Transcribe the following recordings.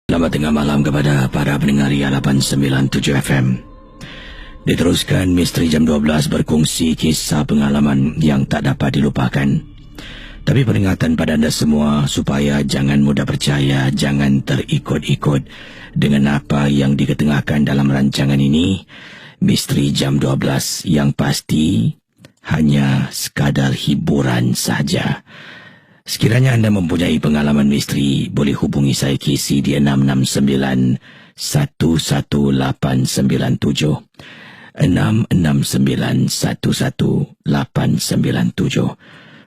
Selamat tengah malam kepada para pendengar Ria 897 FM. Diteruskan Misteri Jam 12 berkongsi kisah pengalaman yang tak dapat dilupakan. Tapi peringatan pada anda semua supaya jangan mudah percaya, jangan terikut-ikut dengan apa yang diketengahkan dalam rancangan ini. Misteri Jam 12 yang pasti hanya sekadar hiburan saja. Sekiranya anda mempunyai pengalaman misteri, boleh hubungi saya Casey di 669-11897. 669-11897.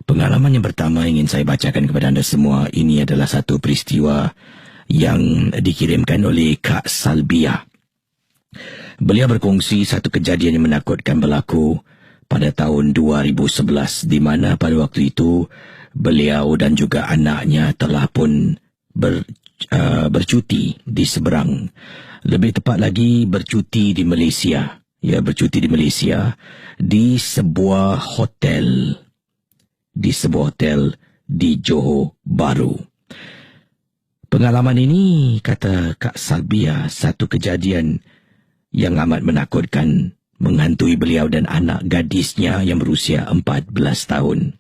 Pengalaman yang pertama ingin saya bacakan kepada anda semua. Ini adalah satu peristiwa yang dikirimkan oleh Kak Salbia. Beliau berkongsi satu kejadian yang menakutkan berlaku pada tahun 2011, di mana pada waktu itu beliau dan juga anaknya telah pun bercuti di seberang. Lebih tepat lagi bercuti di Malaysia. Ya, bercuti di Malaysia di sebuah hotel. Di sebuah hotel di Johor Bahru. Pengalaman ini, kata Kak Salbia, satu kejadian yang amat menakutkan menghantui beliau dan anak gadisnya yang berusia 14 tahun.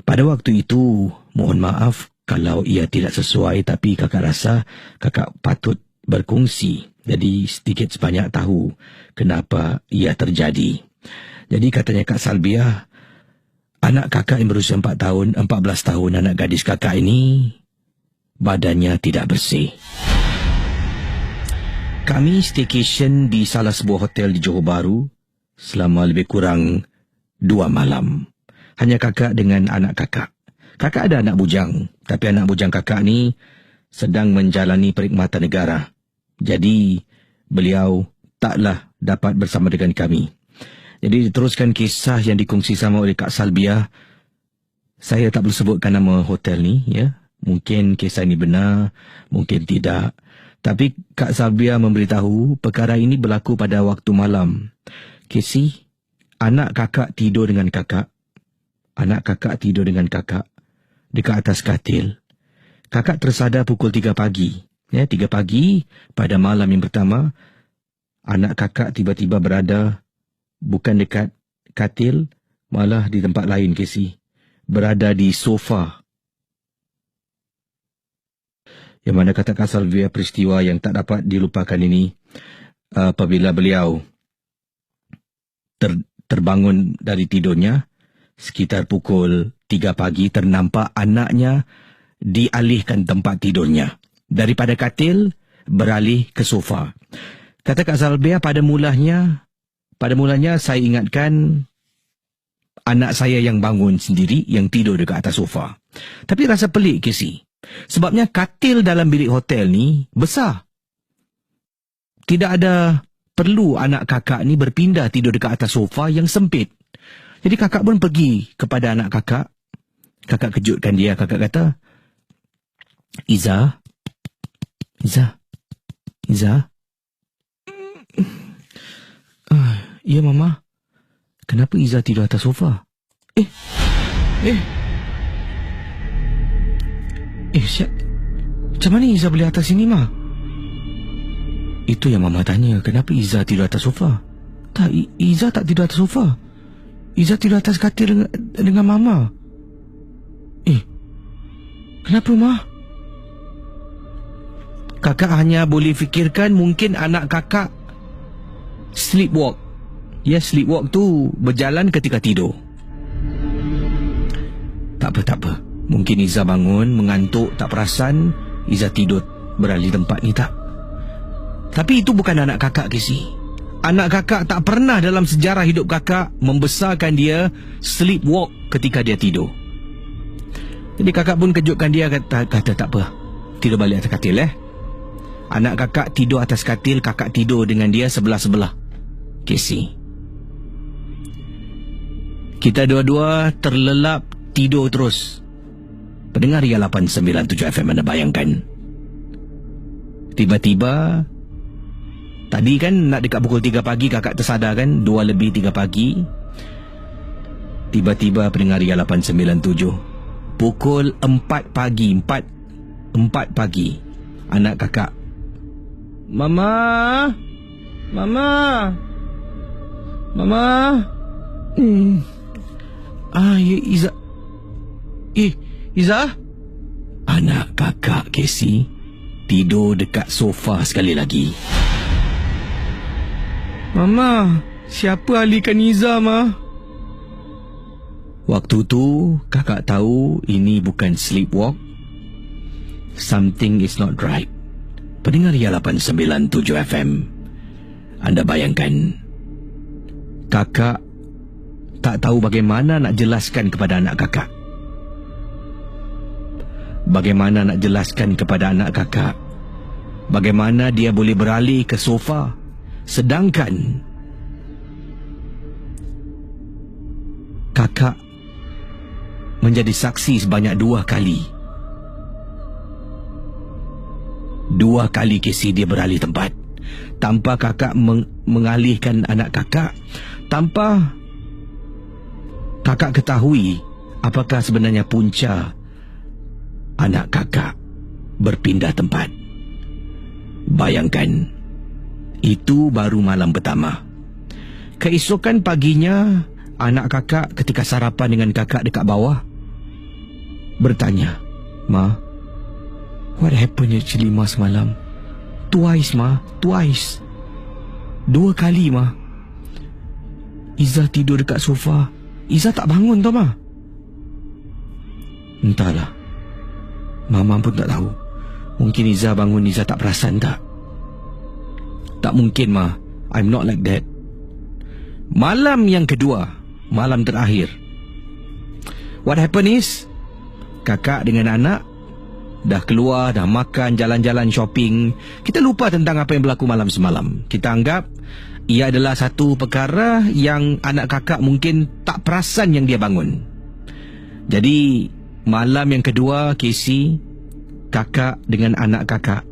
Pada waktu itu, mohon maaf kalau ia tidak sesuai, tapi kakak rasa kakak patut berkongsi. Jadi sedikit sebanyak tahu kenapa ia terjadi. Jadi katanya Kak Salbia, anak kakak yang berusia 14 tahun, anak gadis kakak ini badannya tidak bersih. Kami staycation di salah sebuah hotel di Johor Bahru selama lebih kurang 2 malam. Hanya kakak dengan anak kakak. Kakak ada anak bujang, tapi anak bujang kakak ni sedang menjalani perkhidmatan negara. Jadi, beliau taklah dapat bersama dengan kami. Jadi, diteruskan kisah yang dikongsi sama oleh Kak Salbia. Saya tak perlu sebutkan nama hotel ni, ya. Mungkin kisah ini benar, mungkin tidak. Tapi Kak Salbia memberitahu perkara ini berlaku pada waktu malam. Casey, anak kakak tidur dengan kakak. Anak kakak tidur dengan kakak dekat atas katil. Kakak tersadar pukul 3 pagi. Ya, 3 pagi pada malam yang pertama, anak kakak tiba-tiba berada bukan dekat katil, malah di tempat lain, Casey. Berada di sofa. Yang mana kata Kak Salbia, peristiwa yang tak dapat dilupakan ini apabila beliau terbangun dari tidurnya sekitar pukul 3 pagi, ternampak anaknya dialihkan tempat tidurnya. Daripada katil, beralih ke sofa. Kata Kak Salbia, pada mulanya saya ingatkan anak saya yang bangun sendiri, yang tidur dekat atas sofa. Tapi rasa pelik, Casey. Sebabnya katil dalam bilik hotel ni besar. Tidak ada perlu anak kakak ni berpindah tidur dekat atas sofa yang sempit. Jadi kakak pun pergi kepada anak kakak. Kakak kejutkan dia. Kakak kata, Iza. Ya mama. Kenapa Iza tidur atas sofa? Macam mana Iza boleh atas sini, Ma? Itu yang mama tanya. Kenapa Iza tidur atas sofa? Tak, Iza tak tidur atas sofa. Iza tidur atas katil dengan mama. Kenapa, Ma? Kakak hanya boleh fikirkan mungkin anak kakak sleepwalk. Ya, sleepwalk tu berjalan ketika tidur. Tak apa. Mungkin Iza bangun, mengantuk, tak perasan. Iza tidur beralih tempat ni, tak? Tapi itu bukan anak kakak, Casey. Anak kakak tak pernah dalam sejarah hidup kakak membesarkan dia sleepwalk ketika dia tidur. Jadi kakak pun kejutkan dia, kata tak apa. Tidur balik atas katil, Anak kakak tidur atas katil, kakak tidur dengan dia sebelah-sebelah. Casey. Kita dua-dua terlelap tidur terus. Pendengar Ria 897 FM, anda bayangkan. Tiba-tiba, tadi kan nak dekat pukul 3 pagi kakak tersadar kan, 2 lebih 3 pagi. Tiba-tiba pendengar Ria 897, pukul 4 pagi, 4 4 pagi, anak kakak Mama? Mama? Mama? Iza. Iza? Anak kakak Casey tidur dekat sofa sekali lagi. Mama, siapa alihkan Iza, Ma? Waktu tu, kakak tahu ini bukan sleepwalk. Something is not right. Pendengar Ria 897 FM. Anda bayangkan, kakak tak tahu bagaimana nak jelaskan kepada anak kakak. Bagaimana nak jelaskan kepada anak kakak bagaimana dia boleh beralih ke sofa, sedangkan kakak menjadi saksi sebanyak 2 kali. 2 kali Casey dia beralih tempat tanpa kakak mengalihkan anak kakak, tanpa kakak ketahui apakah sebenarnya punca anak kakak berpindah tempat. Bayangkan, itu baru malam pertama. Keesokan paginya, anak kakak ketika sarapan dengan kakak dekat bawah bertanya, "Ma, what happened actually, Ma, semalam? Twice, Ma, twice. 2 kali, Ma. Iza tidur dekat sofa. Iza tak bangun tau, Ma." Entahlah, Mama pun tak tahu. Mungkin Iza bangun, Iza tak perasan tak? Tak mungkin, Ma. I'm not like that. Malam yang kedua, malam terakhir, what happened is, kakak dengan anak dah keluar, dah makan, jalan-jalan shopping. Kita lupa tentang apa yang berlaku malam semalam. Kita anggap ia adalah satu perkara yang anak kakak mungkin tak perasan yang dia bangun. Jadi malam yang kedua, Casey, kakak dengan anak kakak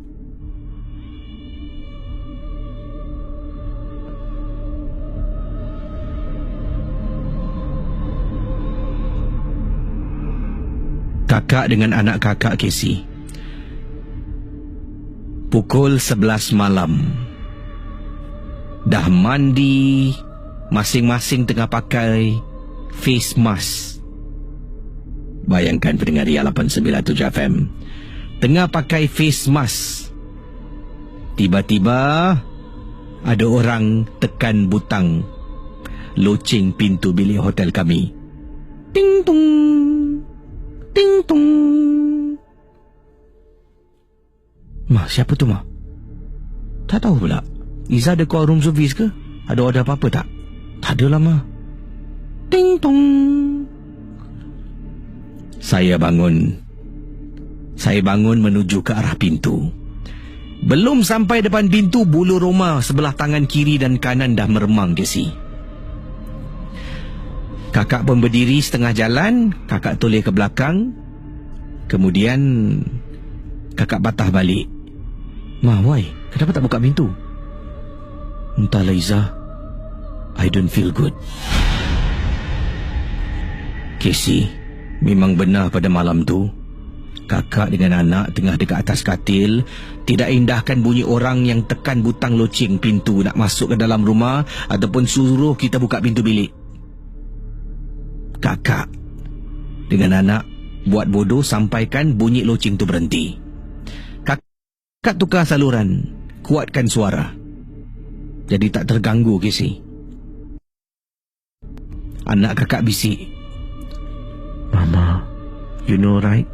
Casey, pukul 11 malam, dah mandi, masing-masing tengah pakai face mask. Bayangkan pendengar Ria 897 FM, tengah pakai face mask, tiba-tiba ada orang tekan butang loceng pintu bilik hotel kami. Ting tung, ting tung. Ma, siapa tu, Ma? Tak tahu pula. Iza ada call room service ke? Ada order apa-apa tak? Tak adalah, Ma. Ting tung. Saya bangun menuju ke arah pintu. Belum sampai depan pintu, bulu roma sebelah tangan kiri dan kanan dah meremang, Casey. Kakak pun berdiri setengah jalan, kakak toleh ke belakang. Kemudian kakak patah balik. "Ma, why? Kenapa tak buka pintu?" "Entahlah, Iza. I don't feel good." Casey, memang benar pada malam tu, kakak dengan anak tengah dekat atas katil, tidak indahkan bunyi orang yang tekan butang loceng pintu nak masuk ke dalam rumah ataupun suruh kita buka pintu bilik. Kakak dengan anak buat bodoh sampaikan bunyi loceng tu berhenti. Kakak tukar saluran, kuatkan suara, jadi tak terganggu, Casey. Anak kakak bisik, "Mama, you know right?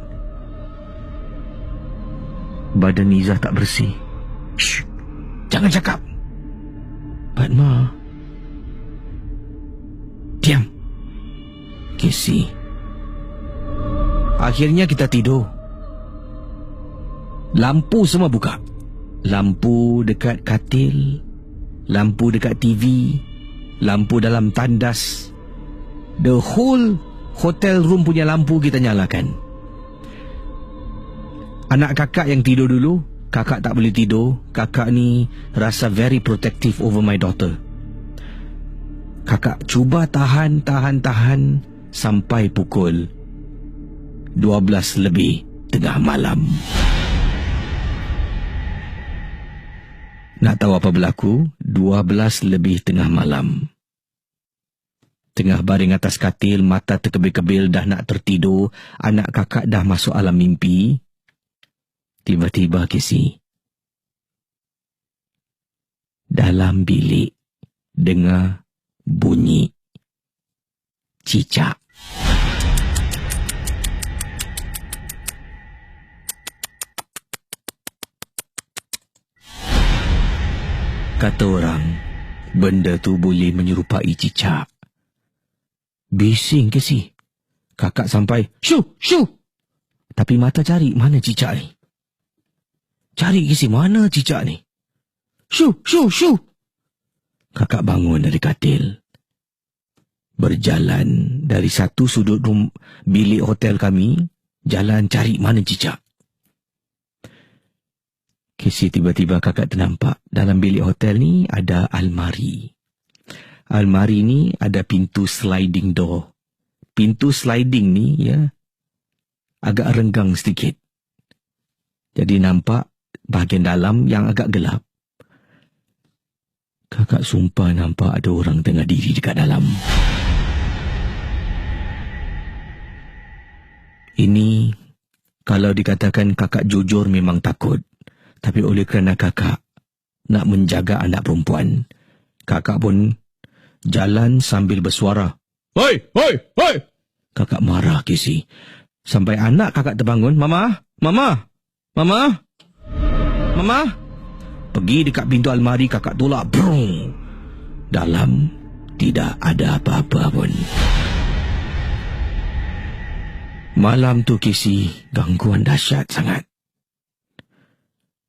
Badan Iza tak bersih." "Shh, jangan cakap." "But, Ma..." "Diam, Casey." Akhirnya kita tidur. Lampu semua buka. Lampu dekat katil, lampu dekat TV, lampu dalam tandas. The whole hotel room punya lampu kita nyalakan. Anak kakak yang tidur dulu, kakak tak boleh tidur. Kakak ni rasa very protective over my daughter. Kakak cuba tahan sampai pukul 12 lebih tengah malam. Nak tahu apa berlaku? 12 lebih tengah malam. Tengah baring atas katil, mata terkebil-kebil dah nak tertidur, anak kakak dah masuk alam mimpi. Tiba-tiba Casey, dalam bilik dengar bunyi cicak. Kata orang, benda tu boleh menyerupai cicak. Bising Casey. Kakak sampai, shoo, shoo. Tapi mata cari, mana cicak ni? Cari Casey, mana cicak ni? Shoo, shoo, shoo. Kakak bangun dari katil. Berjalan dari satu sudut bilik hotel kami, jalan cari mana cicak. Casey, tiba-tiba kakak ternampak dalam bilik hotel ni ada almari. Almari ni ada pintu sliding door. Pintu sliding ni ya agak renggang sedikit. Jadi nampak bahagian dalam yang agak gelap. Kakak sumpah nampak ada orang tengah diri dekat dalam. Ini kalau dikatakan kakak jujur memang takut. Tapi oleh kerana kakak nak menjaga anak perempuan, kakak pun jalan sambil bersuara. Hoi, hoi, hoi! Kakak marah Casey. Sampai anak kakak terbangun. Mama, mama, mama, mama. Pergi dekat pintu almari, kakak tolak. Brung. Dalam tidak ada apa-apa pun. Malam tu Casey, gangguan dahsyat sangat.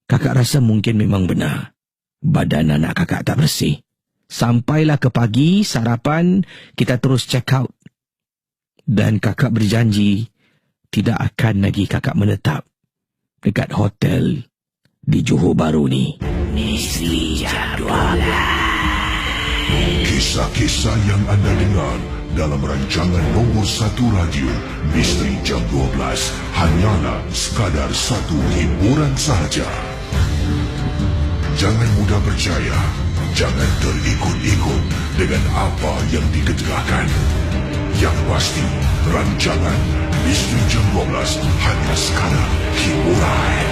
Kakak rasa mungkin memang benar. Badan anak kakak tak bersih. Sampailah ke pagi, sarapan, kita terus check out. Dan kakak berjanji, tidak akan lagi kakak menetap dekat hotel di Johor Bahru ni. Misteri Jam 12. Kisah-kisah yang anda dengar dalam rancangan nombor 1 radio Misteri Jam 12 hanyalah sekadar satu hiburan sahaja. Jangan mudah percaya. Jangan terikut-ikut dengan apa yang diketerahkan. Yang pasti, rancangan Misteri Jam 12 hanya sekadar hiburan.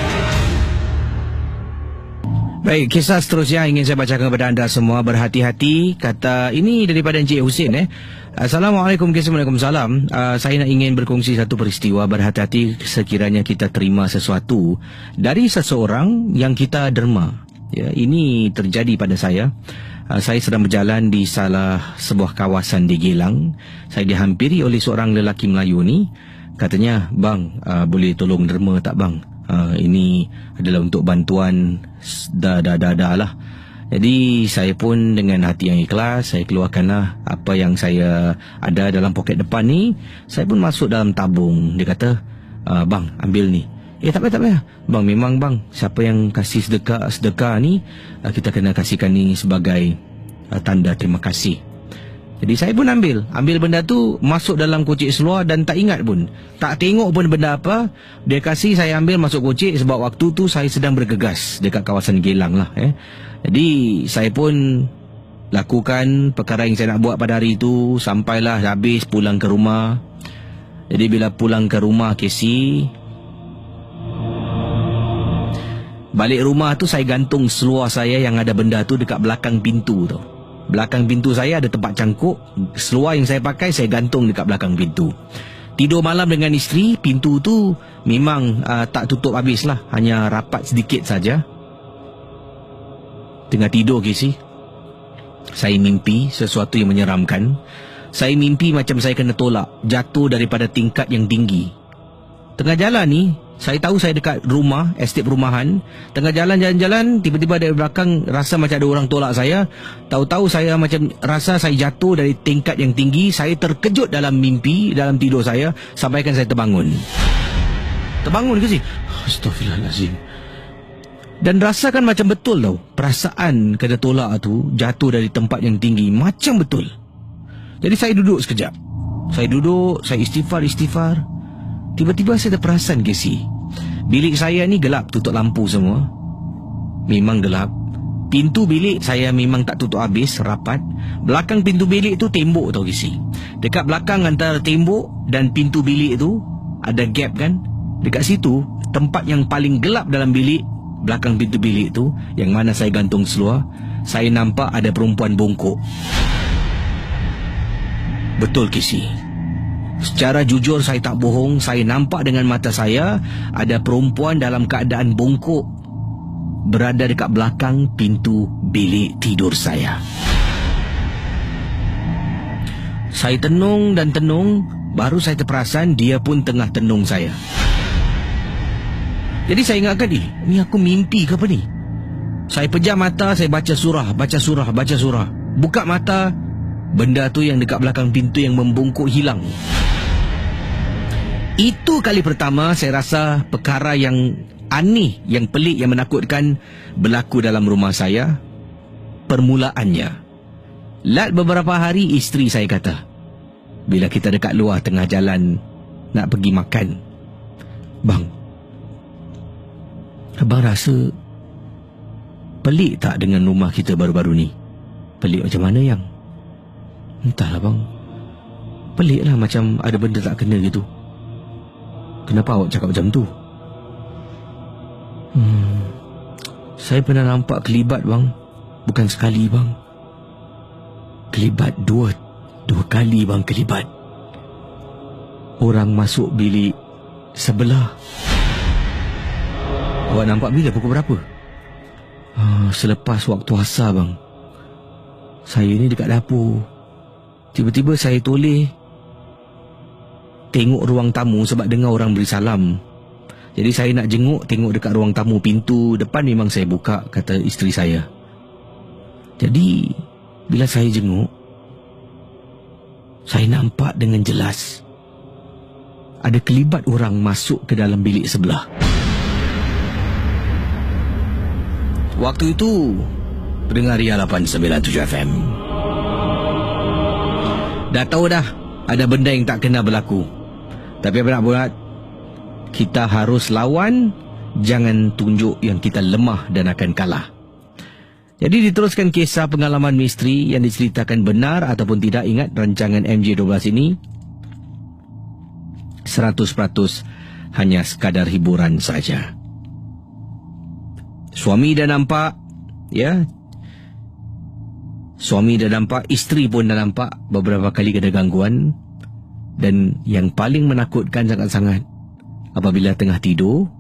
Baik, kisah seterusnya ingin saya bacakan kepada anda semua. Berhati-hati. Kata ini daripada Encik Husin. Assalamualaikum, Waalaikumsalam. Saya nak ingin berkongsi satu peristiwa. Berhati-hati sekiranya kita terima sesuatu dari seseorang yang kita derma. Ya, ini terjadi pada saya. Saya sedang berjalan di salah sebuah kawasan di Gelang. Saya dihampiri oleh seorang lelaki Melayu ni. Katanya, bang, boleh tolong derma tak bang? Ini adalah untuk bantuan dah lah. Jadi saya pun dengan hati yang ikhlas, saya keluarkanlah apa yang saya ada dalam poket depan ni. Saya pun masuk dalam tabung. Dia kata, bang, ambil ni. Tak payah. Bang, memang bang, siapa yang kasih sedekah ni, kita kena kasihkan ni sebagai tanda terima kasih. Jadi saya pun ambil benda tu, masuk dalam kocik seluar dan tak ingat pun. Tak tengok pun benda apa. Dia kasih, saya ambil masuk kocik sebab waktu tu saya sedang bergegas dekat kawasan Gelang lah. Jadi saya pun lakukan perkara yang saya nak buat pada hari itu. Sampailah habis pulang ke rumah. Jadi bila pulang ke rumah Casey, balik rumah tu saya gantung seluar saya yang ada benda tu dekat belakang pintu tu. Belakang pintu saya ada tempat cangkuk. Seluar yang saya pakai saya gantung dekat belakang pintu. Tidur malam dengan isteri, pintu tu memang tak tutup habis lah. Hanya rapat sedikit saja. Tengah tidur Casey, saya mimpi sesuatu yang menyeramkan. Saya mimpi macam saya kena tolak, jatuh daripada tingkat yang tinggi. Tengah jalan ni, saya tahu saya dekat rumah, estate perumahan. Tengah jalan-jalan, tiba-tiba dari belakang rasa macam ada orang tolak saya. Tahu-tahu saya macam rasa saya jatuh dari tingkat yang tinggi. Saya terkejut dalam mimpi, dalam tidur saya, sampaikan saya terbangun. Terbangun ke sih? Astaghfirullahalazim. Dan rasakan macam betul tau. Perasaan kena tolak tu, jatuh dari tempat yang tinggi, macam betul. Jadi saya duduk sekejap. Saya istighfar. Tiba-tiba saya terperasan Casey. Bilik saya ni gelap, tutup lampu semua. Memang gelap. Pintu bilik saya memang tak tutup habis, rapat. Belakang pintu bilik tu tembok tau Kisi. Dekat belakang antara tembok dan pintu bilik tu ada gap kan. Dekat situ tempat yang paling gelap dalam bilik, belakang pintu bilik tu, yang mana saya gantung seluar, saya nampak ada perempuan bongkok. Betul Kisi. Secara jujur saya tak bohong, saya nampak dengan mata saya ada perempuan dalam keadaan bongkok berada dekat belakang pintu bilik tidur saya. Saya tenung dan tenung, baru saya terperasan dia pun tengah tenung saya. Jadi saya ingatkan, ni aku mimpi ke apa ni? Saya pejam mata, saya baca surah. Buka mata, benda tu yang dekat belakang pintu yang membungkuk hilang. Itu kali pertama saya rasa perkara yang aneh, yang pelik, yang menakutkan berlaku dalam rumah saya. Permulaannya, lat beberapa hari isteri saya kata, bila kita dekat luar tengah jalan nak pergi makan, "Bang, abang rasa pelik tak dengan rumah kita baru-baru ni?" "Pelik macam mana yang?" "Entahlah bang, pelik lah, macam ada benda tak kena gitu." "Kenapa awak cakap macam tu?" Saya pernah nampak kelibat bang. Bukan sekali bang, kelibat dua kali bang, kelibat. Orang masuk bilik sebelah." "Awak nampak bila, pukul berapa?" "Selepas waktu asar bang. Saya ni dekat dapur. Tiba-tiba saya toleh tengok ruang tamu sebab dengar orang beri salam. Jadi saya nak jenguk, tengok dekat ruang tamu, pintu depan memang saya buka," kata isteri saya. "Jadi bila saya jenguk, saya nampak dengan jelas ada kelibat orang masuk ke dalam bilik sebelah." Waktu itu pendengar Ria 897 FM dah tahu dah ada benda yang tak kena berlaku. Tapi apa nak buat, kita harus lawan. Jangan tunjuk yang kita lemah dan akan kalah. Jadi diteruskan kisah pengalaman misteri yang diceritakan benar ataupun tidak. Ingat, rancangan MJ12 ini 100% hanya sekadar hiburan saja. Suami dah nampak, ya. Suami dah nampak, isteri pun dah nampak beberapa kali kena gangguan. Dan yang paling menakutkan sangat-sangat, apabila tengah tidur,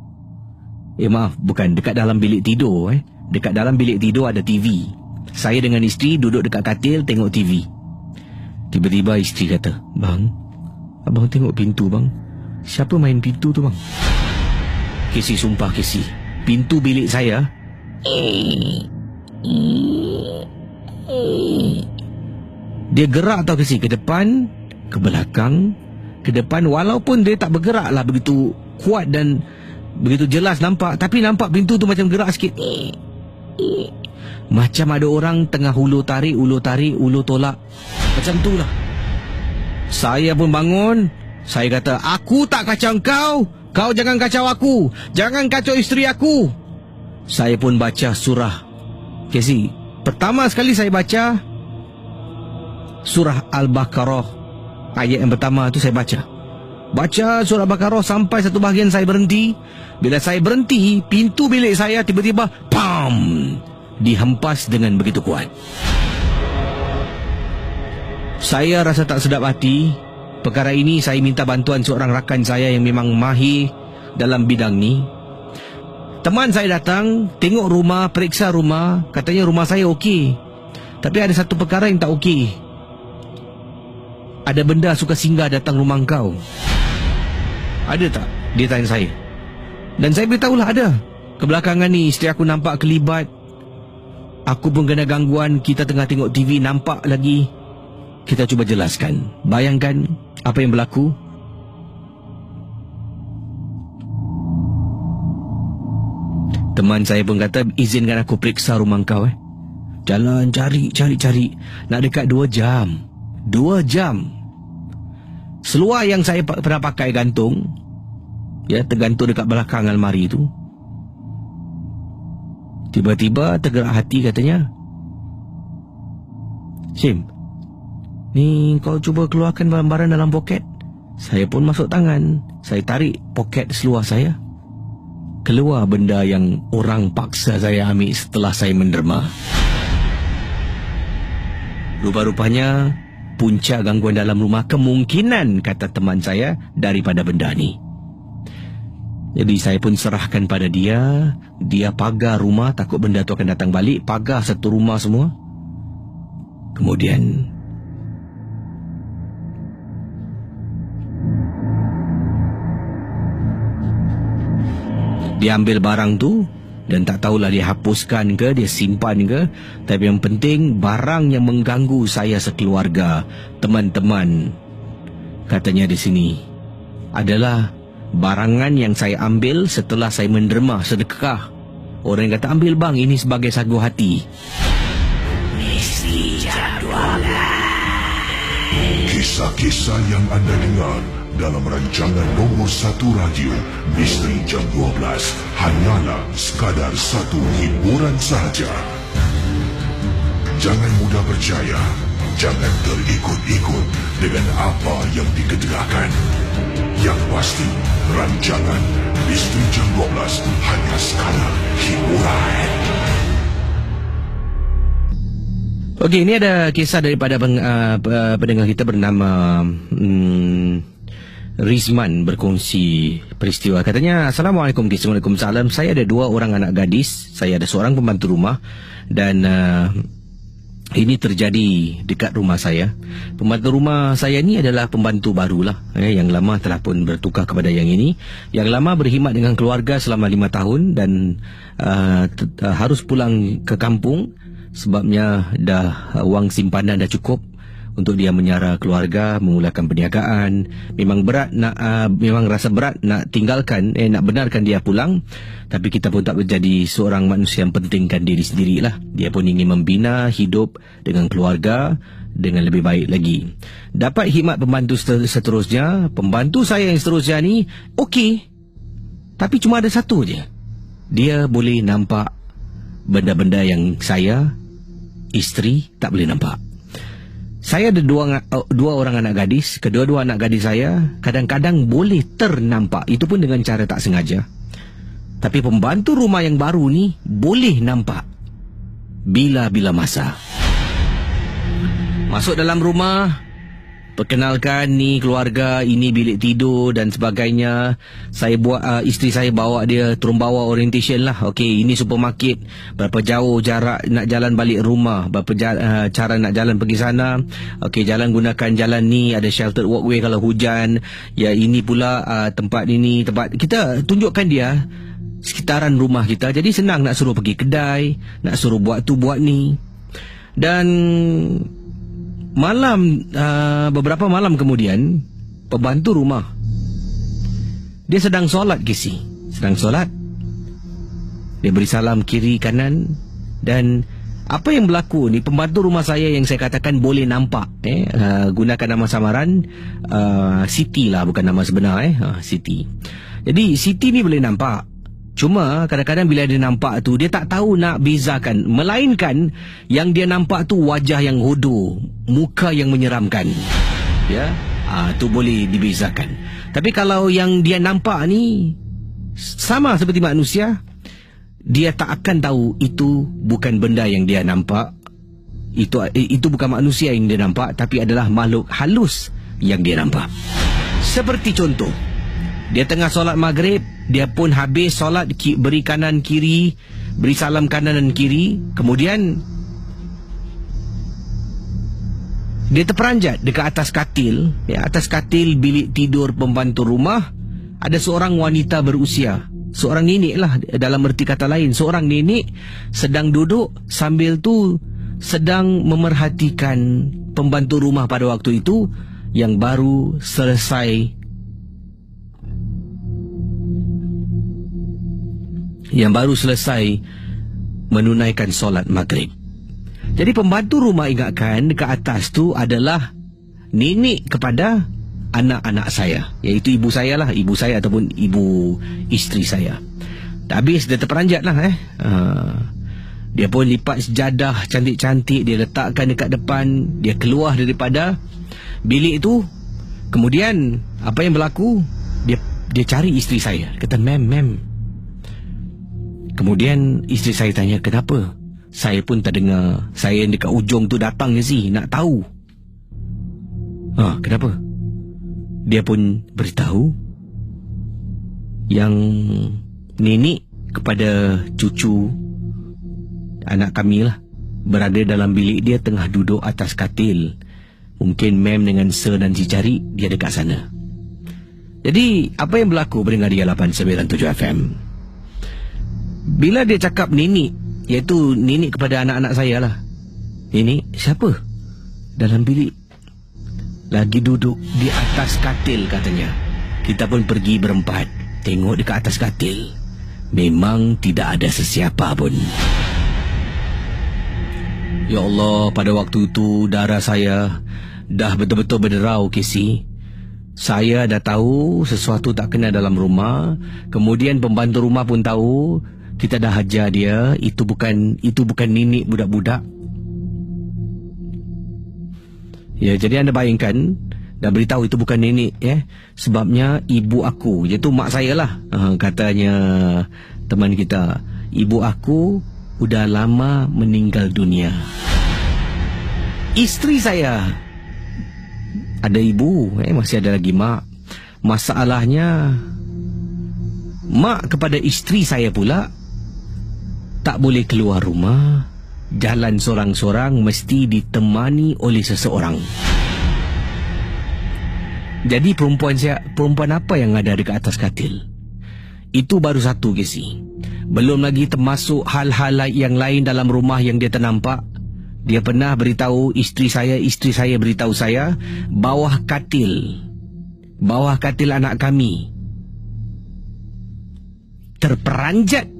bukan dekat dalam bilik tidur, dekat dalam bilik tidur ada TV. Saya dengan isteri duduk dekat katil tengok TV. Tiba-tiba isteri kata, "Bang, abang tengok pintu bang. Siapa main pintu tu bang?" Kisi, sumpah Kisi, pintu bilik saya dia gerak tau Kisi, ke depan, ke belakang, ke depan. Walaupun dia tak bergerak lah begitu kuat dan begitu jelas nampak, tapi nampak pintu tu macam gerak sikit. Macam ada orang tengah ulur tarik, ulur tolak. Macam tu lah. Saya pun bangun. Saya kata, "Aku tak kacau kau, kau jangan kacau aku, jangan kacau isteri aku." Saya pun baca surah. Kesi, pertama sekali saya baca surah Al-Baqarah. Ayat yang pertama tu saya baca surah Al-Baqarah sampai satu bahagian saya berhenti. Bila saya berhenti, pintu bilik saya tiba-tiba pam, dihempas dengan begitu kuat. Saya rasa tak sedap hati. Perkara ini saya minta bantuan seorang rakan saya yang memang mahir dalam bidang ni. Teman saya datang, tengok rumah, periksa rumah. Katanya rumah saya okey, tapi ada satu perkara yang tak okey. Ada benda suka singgah datang rumah kau. Ada tak? Dia tanya saya. Dan saya beritahulah ada. Kebelakangan ni isteri aku nampak kelibat. Aku pun kena gangguan. Kita tengah tengok TV, nampak lagi. Kita cuba jelaskan. Bayangkan apa yang berlaku. Teman saya pun kata, "Izinkan aku periksa rumah kau." Jalan cari. Nak dekat 2 jam. 2 jam. Seluar yang saya pernah pakai gantung, tergantung dekat belakang almari tu. Tiba-tiba tergerak hati katanya, Sim, ni kau cuba keluarkan barang-barang dalam poket. Saya pun masuk tangan. Saya tarik poket seluar saya. Keluar benda yang orang paksa saya ambil setelah saya menderma. Rupa-rupanya punca gangguan dalam rumah kemungkinan, kata teman saya, daripada benda ni. Jadi saya pun serahkan pada dia. Dia pagar rumah, takut benda tu akan datang balik. Pagar satu rumah semua. Kemudian dia ambil barang tu, dan tak tahulah dia hapuskan ke, dia simpan ke. Tapi yang penting, barang yang mengganggu saya sekeluarga, teman-teman, katanya di sini, adalah barangan yang saya ambil setelah saya menderma sedekah. Orang yang kata, ambil bang, ini sebagai sagu hati. Misteri Jam 12. Kisah-kisah yang anda dengar dalam rancangan nombor 1 radio Misteri Jam 12 hanyalah sekadar satu hiburan sahaja. Jangan mudah percaya, jangan terikut-ikut dengan apa yang dikedegakan. Yang pasti, rancangan Misteri Jam 12 hanya sekadar hiburan. Okey, ini ada kisah daripada pendengar kita bernama Rizman berkongsi peristiwa. Katanya, Assalamualaikum, Waalaikumsalam. Saya ada 2 orang anak gadis. Saya ada seorang pembantu rumah. Dan ini terjadi dekat rumah saya. Pembantu rumah saya ni adalah pembantu barulah. Yang lama telah pun bertukar kepada yang ini. Yang lama berkhidmat dengan keluarga selama 5 tahun. Dan harus pulang ke kampung. Sebabnya dah wang simpanan dah cukup untuk dia menyara keluarga, memulakan perniagaan. Memang berat memang rasa berat nak tinggalkan, nak benarkan dia pulang. Tapi kita pun tak menjadi seorang manusia yang pentingkan diri sendirilah. Dia pun ingin membina hidup dengan keluarga dengan lebih baik lagi. Dapat khidmat pembantu seterusnya. Pembantu saya yang seterusnya ni okey, tapi cuma ada satu je. Dia boleh nampak benda-benda yang saya, isteri, tak boleh nampak. Saya ada dua orang anak gadis. Kedua-dua anak gadis saya kadang-kadang boleh ternampak. Itu pun dengan cara tak sengaja. Tapi pembantu rumah yang baru ni boleh nampak bila-bila masa. Masuk dalam rumah, perkenalkan, ni keluarga, ini bilik tidur dan sebagainya. Saya buat isteri saya bawa dia turun bawah orientation lah. Okey, ini supermarket, berapa jauh jarak nak jalan balik rumah, berapa cara nak jalan pergi sana. Okey, jalan gunakan jalan ni, ada sheltered walkway kalau hujan. Ya, ini pula tempat ini, tempat kita tunjukkan dia sekitaran rumah kita. Jadi senang nak suruh pergi kedai, nak suruh buat tu buat ni. Dan beberapa malam kemudian, pembantu rumah dia sedang solat, sedang solat. Dia beri salam kiri kanan. Dan apa yang berlaku ni, pembantu rumah saya yang saya katakan boleh nampak, gunakan nama samaran Siti lah, bukan nama sebenar, Siti. Jadi Siti ni boleh nampak. Cuma kadang-kadang bila dia nampak tu, dia tak tahu nak bezakan. Melainkan yang dia nampak tu wajah yang hodoh, muka yang menyeramkan. Ya, tu boleh dibezakan. Tapi kalau yang dia nampak ni sama seperti manusia, dia tak akan tahu itu bukan benda yang dia nampak. Itu bukan manusia yang dia nampak, tapi adalah makhluk halus yang dia nampak. Seperti contoh, dia tengah solat maghrib, dia pun habis solat, beri kanan kiri, beri salam kanan dan kiri. Kemudian dia terperanjat dekat atas katil, atas katil bilik tidur pembantu rumah. Ada seorang wanita berusia, seorang nenek lah dalam erti kata lain. Seorang nenek sedang duduk, sambil tu sedang memerhatikan pembantu rumah pada waktu itu yang baru selesai menunaikan solat maghrib. Jadi pembantu rumah ingatkan dekat atas tu adalah nenek kepada anak-anak saya, iaitu ibu saya lah, ibu saya ataupun ibu isteri saya. Dah habis dia terperanjat lah. Dia pun lipat sejadah cantik-cantik, dia letakkan dekat depan. Dia keluar daripada bilik itu. Kemudian apa yang berlaku? Dia cari isteri saya. Kata, ma'am. Kemudian isteri saya tanya, kenapa? Saya pun tak dengar. Saya yang dekat ujung tu datang je si, nak tahu. Kenapa? Dia pun beritahu yang nenek kepada cucu anak kami lah berada dalam bilik dia, tengah duduk atas katil. Mungkin ma'am dengan sir dan si cari dia dekat sana. Jadi apa yang berlaku pendengar dia 897 FM? Bila dia cakap nenek, iaitu nenek kepada anak-anak saya lah. Nenek siapa? Dalam bilik lagi duduk di atas katil katanya. Kita pun pergi berempat, tengok dekat atas katil. Memang tidak ada sesiapa pun. Ya Allah, pada waktu itu darah saya dah betul-betul berderau, Casey. Saya dah tahu sesuatu tak kena dalam rumah. Kemudian pembantu rumah pun tahu. Kita dah hajar dia. Itu bukan nenek budak-budak. Ya, jadi anda bayangkan, dah beritahu itu bukan nenek, sebabnya ibu aku, iaitu mak saya lah. Katanya teman kita, ibu aku udah lama meninggal dunia. Isteri saya ada ibu, masih ada lagi mak. Masalahnya, mak kepada isteri saya pula tak boleh keluar rumah. Jalan sorang-sorang, mesti ditemani oleh seseorang. Jadi perempuan apa yang ada dekat atas katil? Itu baru satu, Casey. Belum lagi termasuk hal-hal yang lain dalam rumah yang dia ternampak. Dia pernah beritahu isteri saya beritahu saya, bawah katil anak kami terperanjat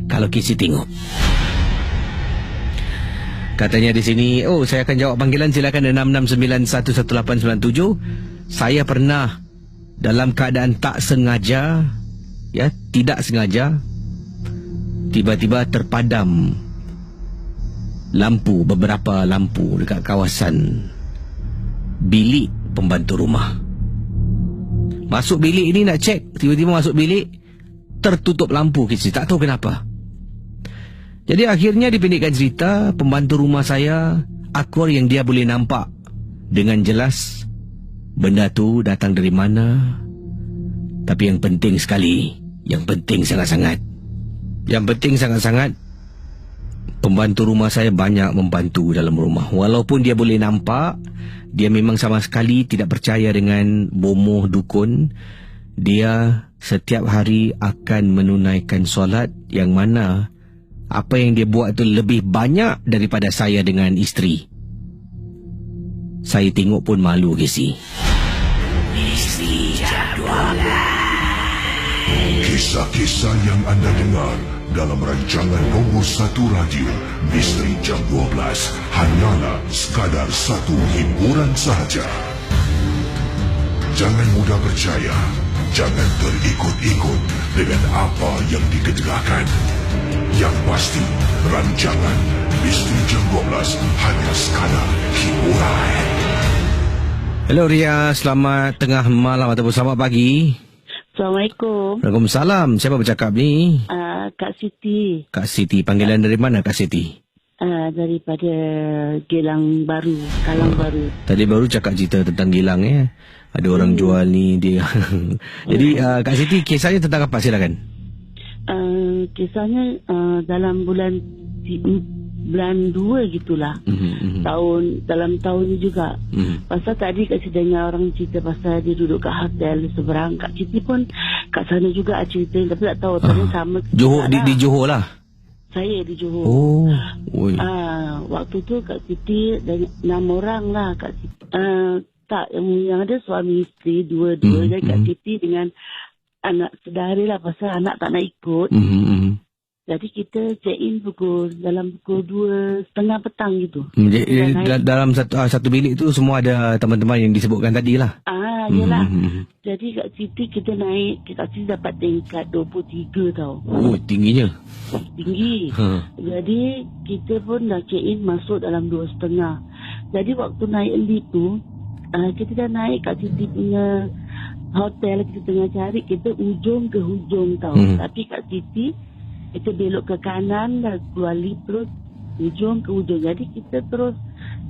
kalau Casey tengok. Katanya di sini, saya akan jawab panggilan, silakan 66911897. Saya pernah dalam keadaan tak sengaja, tidak sengaja, tiba-tiba terpadam beberapa lampu dekat kawasan bilik pembantu rumah. Masuk bilik ini nak cek, tiba-tiba masuk bilik tertutup lampu, Casey. Tak tahu kenapa. Jadi akhirnya dipendekkan cerita, pembantu rumah saya akur yang dia boleh nampak dengan jelas benda tu datang dari mana. Tapi yang penting sekali, yang penting sangat-sangat, pembantu rumah saya banyak membantu dalam rumah. Walaupun dia boleh nampak, dia memang sama sekali tidak percaya dengan bomoh dukun. Dia setiap hari akan menunaikan solat, yang mana apa yang dia buat itu lebih banyak daripada saya dengan isteri. Saya tengok pun malu, Casey. Misteri Jam 12. Kisah-kisah yang anda dengar dalam rancangan nombor 1 radio Misteri Jam 12 hanyalah sekadar satu hiburan sahaja. Jangan mudah percaya, jangan terikut-ikut dengan apa yang dikedegakan. Yang pasti, rancangan Misteri Jam 12 hanya sekadar hiburan. Hello Ria, selamat tengah malam ataupun selamat pagi. Assalamualaikum. Waalaikumsalam. Siapa bercakap ni? Kak Siti. Kak Siti. Panggilan dari mana Kak Siti? Daripada Gelang Baru, Kalang Baru. Tadi baru cakap cerita tentang Gilang Ada orang jual ni dia. Jadi Kak Siti, kisahnya tentang apa? Silakan. Kisahnya dalam bulan 2 gitulah. Dalam tahun ni juga. Pasal tadi Kak Siti dengar orang cerita pasal dia duduk kat hotel seberang. Kak Siti pun kat sana juga cerita, tapi tak tahu tadi sama Johor di Johor lah. Saya di Johor. Oh. Waktu tu Kak Siti dari 6 orang lah Kak Siti. Tak, yang ada suami isteri dua-dua. Jadi Kak Siti dengan anak saudara lah, pasal anak tak nak ikut. Jadi kita check in dalam pukul 2:30 petang gitu. Dalam satu bilik tu semua ada teman-teman yang disebutkan tadi lah. Yelah. Jadi kat Siti kita naik, kat Siti dapat tingkat 23 tau. Oh, tingginya. Tinggi. Jadi kita pun dah check in masuk dalam 2:30. Jadi waktu naik lift tu, kita dah naik kat Siti punya hotel, kita tengah cari, kita ujung ke hujung tau. Tapi kat Siti kita belok ke kanan dah keluar lift terus ujung ke ujung. Jadi kita terus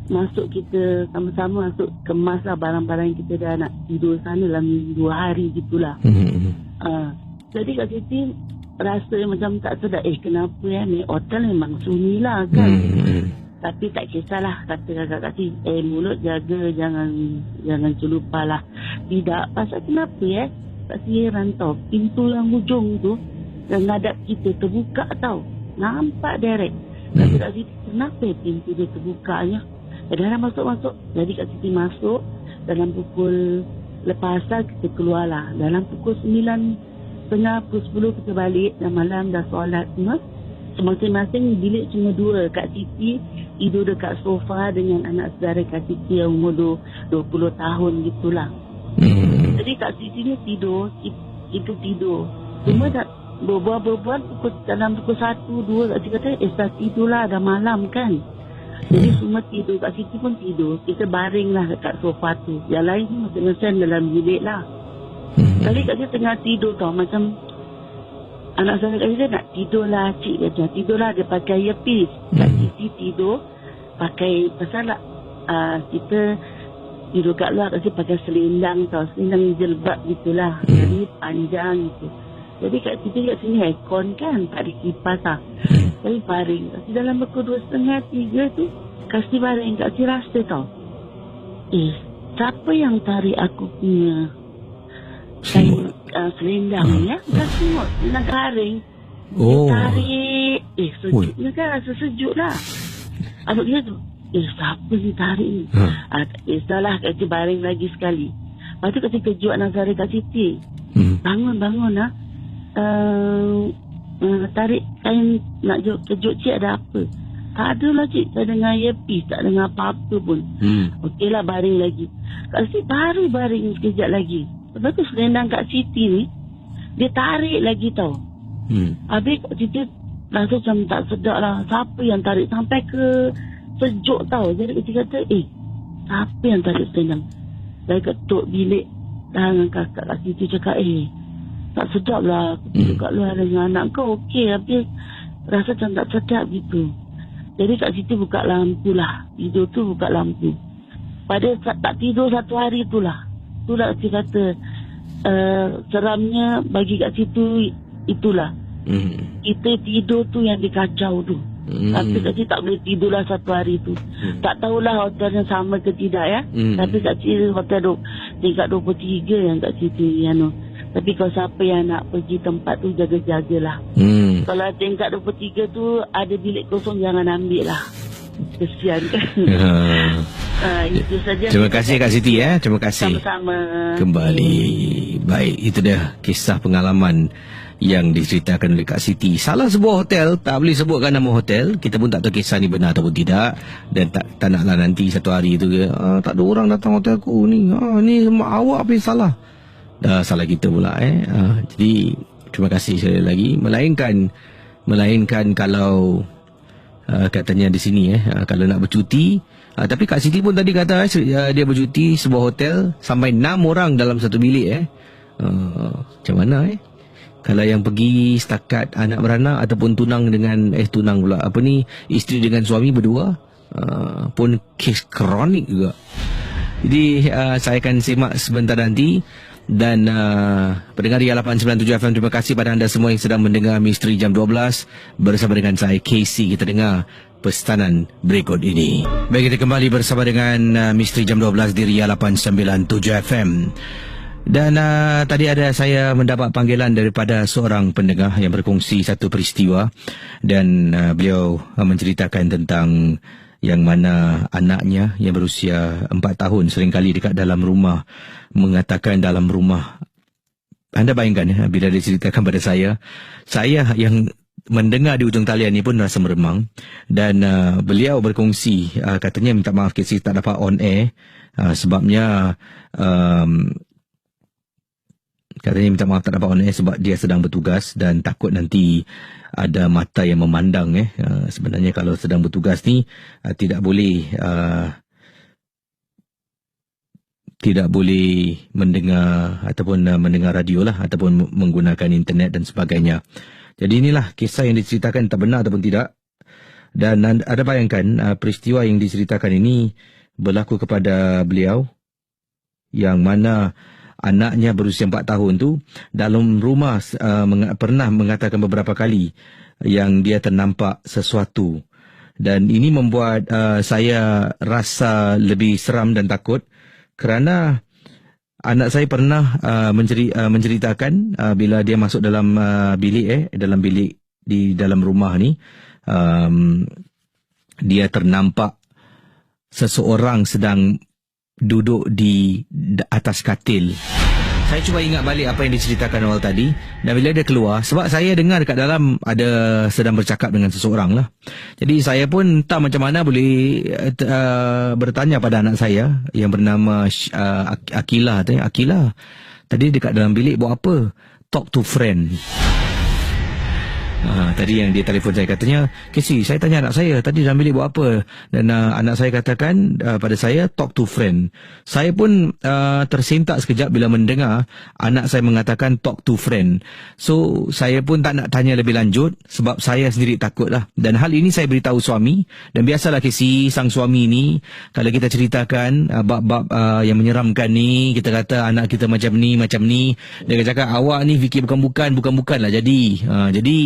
masuk, kita sama-sama masuk kemas lah barang-barang yang kita dah nak tidur sana dalam 2 hari gitulah. Jadi kat Siti rasa macam tak sedap. Kenapa ni hotel memang sunyi lah kan. Tapi tak kisahlah, kata kakak Siti, mulut jaga, jangan celupar lah. Tidak, pasal kenapa tak heran tau, pintu yang hujung tu yang ngadap kita terbuka tau, nampak direct. Kata Kak Siti, kenapa pintu dia terbukanya? Dah masuk. Jadi Kak Siti masuk, dalam pukul lepasan kita keluar lah. Dalam pukul 9:30, pukul 10 kita balik. Dan malam dah solat semua. Masing-masing bilik cuma 2. Kak Siti tidur dekat sofa dengan anak saudara Kak Siti yang umur 20 tahun gitulah. Jadi Kak Siti ni tidur, kita tidur. Cuma tak berbual dalam pukul 1-2 Kak Siti kata, dah tidur lah, dah malam kan. Jadi semua tidur, Kak Siti pun tidur. Kita baring lah dekat sofa tu. Yang lain tu masing-masing dalam bilik lah. Kali Kak Siti tengah tidur tau, macam anak saya Kak Siti nak tidur lah, cik kata. Tidur lah, dia pakai earpiece. Kak Siti tidur pakai, pasal kita tidur kat luar, Kak Siti pakai selendang tau, selendang jilbab gitulah. Jadi panjang gitu. Jadi Kak Siti kat sini aircon kan, tak ada kipas lah. Jadi baring. Kak Siti dalam pukul 2:30, 3 tu, Kak Siti baring. Kak Siti rasa tau, siapa yang tarik aku punya kain selendang ni ya? Kak Siti tengok, selendang garing. Dia tarik. Sejuknya kan, rasa sejuk lah. Abang dia tu, siapa ni tarik ni? Salah, Kak Siti baring lagi sekali. Lepas tu Kak Siti kejut anak saudara Kak Siti. Bangun lah. Tarik kain nak kejut cik, ada apa? Tak ada lah cik, tak dengar earpiece, tak dengar apa-apa pun. Okey lah, baring lagi. Kak Siti baru baring sekejap lagi. Lepas tu selendang Kak Siti ni, dia tarik lagi tau. Habis Kak Siti rasa macam tak sedap lah. Siapa yang tarik sampai ke sejuk tau. Jadi Kak Siti kata, siapa yang tarik selendang? Saya ketuk bilik dengan kakak Kak Siti cakap, tak sedap lah aku tidur kat luar dengan anak kau. Okey, tapi rasa macam tak sedap gitu. Jadi Kak Siti buka lampu lah. Tidur tu buka lampu. Pada tak tidur 1 hari tu lah. Itulah Kak Siti kata, seramnya bagi Kak Siti itulah. Kita tidur tu yang dikacau tu. Tapi Kak Siti tak boleh tidur lah 1 hari tu. Tak tahulah hotelnya sama ke tidak ya. Tapi Kak Siti hotel tingkat 23 yang Kak Siti Tapi kalau siapa yang nak pergi tempat tu, jaga-jagalah. Kalau tingkat 23 tu ada bilik kosong, jangan ambil lah. Kesian kan. Itu saja. Terima kasih Kak Siti Terima kasih. Sama-sama. Kembali. Baik, itu dia kisah pengalaman yang diceritakan oleh Kak Siti. Salah sebuah hotel, tak boleh sebutkan nama hotel. Kita pun tak tahu kisah ni benar ataupun tidak. Dan tak naklah nanti satu hari tu tak ada orang datang hotel aku ni. Ni awak apa yang salah? Dah salah kita pula Jadi terima kasih sekali lagi. Melainkan kalau katanya di sini kalau nak bercuti, tapi Kak Siti pun tadi kata dia bercuti sebuah hotel sampai 6 orang dalam satu bilik macam mana kalau yang pergi setakat anak beranak ataupun tunang dengan tunang pula isteri dengan suami berdua pun kes kronik juga. Jadi saya akan simak sebentar nanti. Dan pendengar Ria 897 FM, terima kasih pada anda semua yang sedang mendengar Misteri Jam 12 bersama dengan saya Casey. Kita dengar pesanan berikut ini. Baik, kita kembali bersama dengan Misteri Jam 12 di Ria 897 FM. Dan tadi saya mendapat panggilan daripada seorang pendengar yang berkongsi satu peristiwa. Dan beliau menceritakan tentang yang mana anaknya yang berusia 4 tahun seringkali dekat dalam rumah mengatakan dalam rumah. Anda bayangkan bila dia ceritakan pada saya yang mendengar di ujung talian ni pun rasa meremang. Dan beliau berkongsi, katanya minta maaf Casey tak dapat on air. Sebabnya katanya minta maaf tak dapat on air sebab dia sedang bertugas dan takut nanti ada mata yang memandang. Sebenarnya kalau sedang bertugas ni tidak boleh mendengar ataupun mendengar radio lah, ataupun menggunakan internet dan sebagainya. Jadi inilah kisah yang diceritakan, entah benar ataupun tidak. Dan ada bayangkan peristiwa yang diceritakan ini berlaku kepada beliau, yang mana anaknya berusia 4 tahun tu dalam rumah pernah mengatakan beberapa kali yang dia ternampak sesuatu. Dan ini membuat saya rasa lebih seram dan takut, kerana anak saya pernah menceritakan bila dia masuk dalam bilik di dalam rumah ni, dia ternampak seseorang sedang duduk di atas katil. Saya cuba ingat balik apa yang diceritakan awal tadi, dan bila dia keluar, sebab saya dengar dekat dalam ada sedang bercakap dengan seseorang lah. Jadi saya pun tak macam mana boleh bertanya pada anak saya yang bernama Akila. Akila, tadi dekat dalam bilik buat apa? Talk to friend. Tadi yang dia telefon saya, katanya, Casey, saya tanya anak saya tadi dalam bilik buat apa, dan anak saya katakan pada saya, talk to friend. Saya pun tersentak sekejap bila mendengar anak saya mengatakan talk to friend. So saya pun tak nak tanya lebih lanjut sebab saya sendiri takut lah. Dan hal ini saya beritahu suami, dan biasalah Casey, sang suami ni kalau kita ceritakan bab-bab yang menyeramkan ni, kita kata anak kita macam ni, dia akan cakap awak ni fikir bukan-bukan lah jadi. Jadi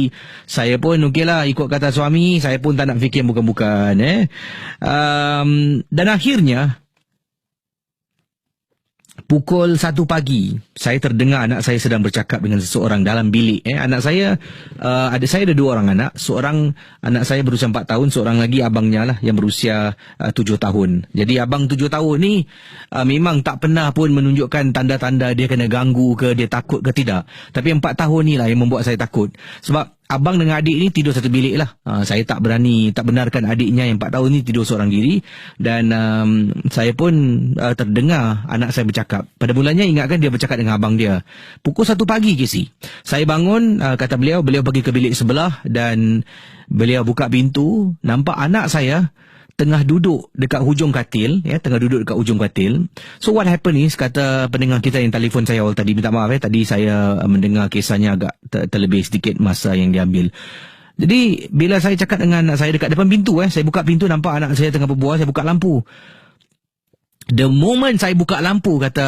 saya pun okeylah ikut kata suami, saya pun tak nak fikir bukan-bukan. Dan akhirnya pukul 1 pagi, saya terdengar anak saya sedang bercakap dengan seseorang dalam bilik. Anak saya, saya ada 2 orang anak. Seorang anak saya berusia 4 tahun, seorang lagi abangnya lah yang berusia 7 tahun. Jadi abang 7 tahun ni memang tak pernah pun menunjukkan tanda-tanda dia kena ganggu ke, dia takut ke tidak. Tapi 4 tahun ni lah yang membuat saya takut. Sebab abang dengan adik ni tidur satu bilik lah. Saya tak benarkan adiknya yang 4 tahun ni tidur seorang diri. Dan saya pun terdengar anak saya bercakap. Pada mulanya ingatkan dia bercakap dengan abang dia. Pukul 1 pagi Casey, saya bangun, kata beliau pergi ke bilik sebelah dan beliau buka pintu, nampak anak saya tengah duduk dekat hujung katil, So what happened is, kata pendengar kita yang telefon saya awal tadi, minta maaf tadi saya mendengar kisahnya agak terlebih sedikit masa yang diambil. Jadi bila saya cakap dengan anak saya dekat depan pintu, saya buka pintu, nampak anak saya tengah berbual, saya buka lampu. The moment saya buka lampu, kata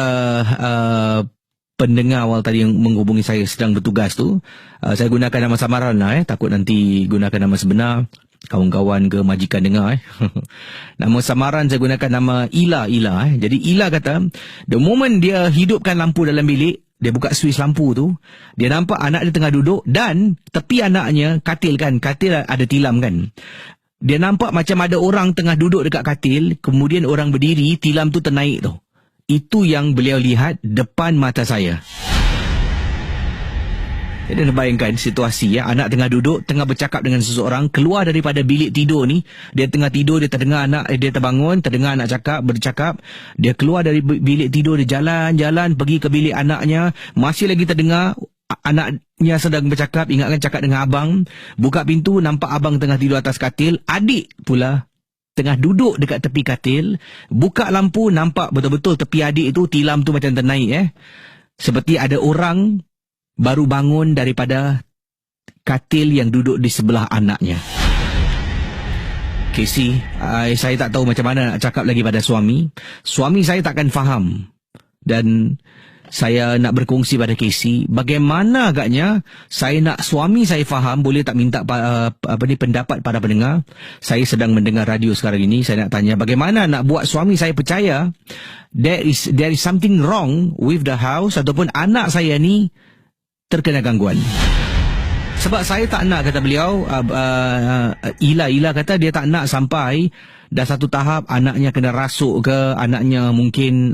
pendengar awal tadi yang menghubungi saya sedang bertugas tu, saya gunakan nama samaran lah, takut nanti gunakan nama sebenar, kawan-kawan ke majikan dengar. Nama samaran saya gunakan nama Ila. Jadi Ila kata, the moment dia hidupkan lampu dalam bilik, dia buka switch lampu tu, dia nampak anak dia tengah duduk dan tepi anaknya katil ada tilam kan. Dia nampak macam ada orang tengah duduk dekat katil, kemudian orang berdiri, tilam tu ternaik tu. Itu yang beliau lihat depan mata saya. Jadi bayangkan situasi, anak tengah duduk, tengah bercakap dengan seseorang, keluar daripada bilik tidur ni, dia tengah tidur, dia terdengar anak, dia terbangun, terdengar anak bercakap, dia keluar dari bilik tidur, dia jalan-jalan pergi ke bilik anaknya, masih lagi terdengar anaknya sedang bercakap, ingatkan cakap dengan abang, buka pintu, nampak abang tengah tidur atas katil, adik pula tengah duduk dekat tepi katil, buka lampu, nampak betul-betul tepi adik itu, tilam tu macam ternaik seperti ada orang baru bangun daripada katil yang duduk di sebelah anaknya. Casey, saya tak tahu macam mana nak cakap lagi pada suami. Suami saya takkan faham. Dan saya nak berkongsi pada Casey, bagaimana agaknya saya nak suami saya faham, boleh tak minta pendapat pada pendengar. Saya sedang mendengar radio sekarang ini, saya nak tanya bagaimana nak buat suami saya percaya there is something wrong with the house, ataupun anak saya ni terkena gangguan. Sebab saya tak nak, kata beliau, Ila kata dia tak nak sampai dah satu tahap anaknya kena rasuk ke, anaknya mungkin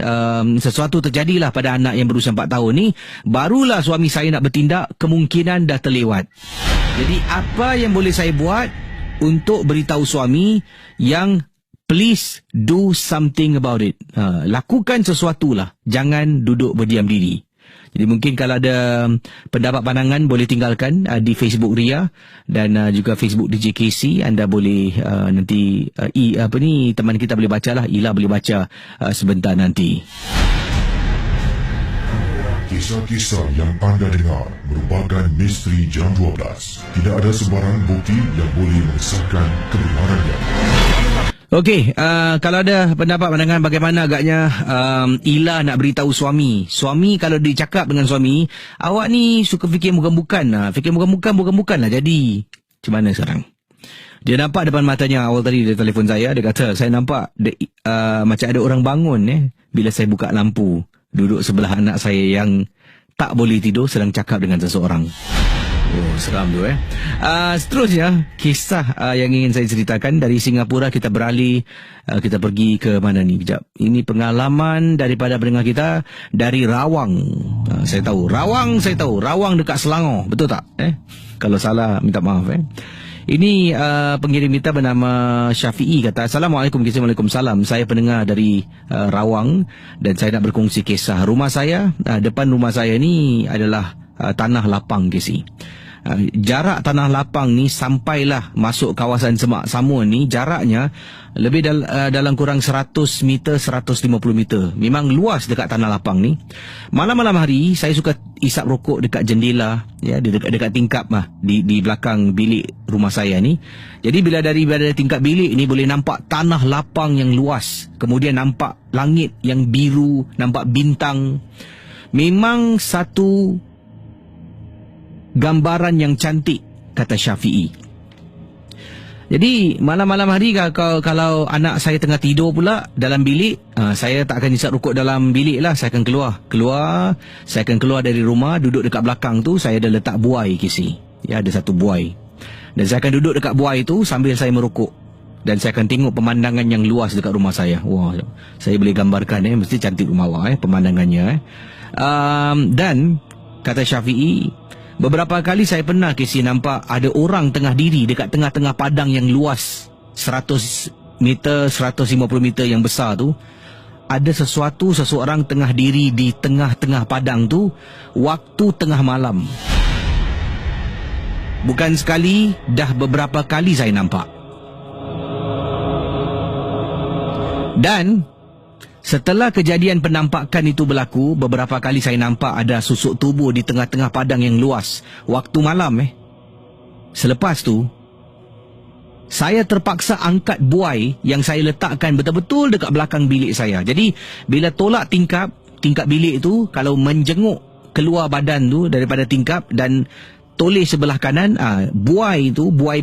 sesuatu terjadilah pada anak yang berusia 4 tahun ni, barulah suami saya nak bertindak, kemungkinan dah terlewat. Jadi apa yang boleh saya buat untuk beritahu suami yang please do something about it. Lakukan sesuatulah, jangan duduk berdiam diri. Jadi mungkin kalau ada pendapat pandangan boleh tinggalkan di Facebook Ria dan juga Facebook DJ KC. Anda boleh nanti teman kita boleh bacalah, Ila boleh baca sebentar nanti. Kisah-kisah yang anda dengar merupakan misteri jam 12. Tidak ada sebarang bukti yang boleh mengesahkan kebenarannya. Okey, kalau ada pendapat pandangan bagaimana agaknya Ila nak beritahu suami. Suami kalau dia cakap dengan suami, awak ni suka fikir bukan-bukan. Fikir bukan-bukan lah jadi. Macam mana sekarang? Dia nampak depan matanya, awal tadi dia telefon saya, dia kata, saya nampak macam ada orang bangun bila saya buka lampu. Duduk sebelah anak saya yang tak boleh tidur sedang cakap dengan seseorang. Oh, seram tu seterusnya, kisah yang ingin saya ceritakan dari Singapura. Kita beralih, kita pergi ke mana ni? Sekejap. Ini pengalaman daripada pendengar kita dari Rawang. Saya tahu Rawang dekat Selangor, betul tak? Kalau salah minta maaf. Ini pengirim kita bernama Syafi'i, kata, Assalamualaikum, Waalaikumsalam. Saya pendengar dari Rawang dan saya nak berkongsi kisah. Rumah saya, depan rumah saya ni adalah tanah lapang, KC. Jarak tanah lapang ni sampailah masuk kawasan Semak Samun ni, jaraknya lebih dalam kurang 100 meter, 150 meter. Memang luas dekat tanah lapang ni. Malam-malam hari saya suka isap rokok dekat jendela, dekat tingkap di belakang bilik rumah saya ni. Jadi bila dari tingkap bilik ni boleh nampak tanah lapang yang luas, kemudian nampak langit yang biru, nampak bintang. Memang satu gambaran yang cantik, kata Syafi'i. Jadi malam-malam hari kalau anak saya tengah tidur pula dalam bilik, saya tak akan isap rokok dalam bilik lah. Saya akan saya akan keluar dari rumah, duduk dekat belakang tu, saya ada letak buai, KC. Ada satu buai. Dan saya akan duduk dekat buai tu sambil saya merokok. Dan saya akan tengok pemandangan yang luas dekat rumah saya. Wah, saya boleh gambarkan mesti cantik rumah awak pemandangannya. Dan kata Syafi'i, beberapa kali saya pernah nampak ada orang tengah diri dekat tengah-tengah padang yang luas 100 meter, 150 meter yang besar tu. Ada seseorang tengah diri di tengah-tengah padang tu waktu tengah malam. Bukan sekali, dah beberapa kali saya nampak. Dan setelah kejadian penampakan itu berlaku, beberapa kali saya nampak ada susuk tubuh di tengah-tengah padang yang luas waktu malam. Selepas tu, saya terpaksa angkat buai yang saya letakkan betul-betul dekat belakang bilik saya. Jadi, bila tolak tingkap bilik itu, kalau menjenguk keluar badan tu daripada tingkap dan toleh sebelah kanan, buai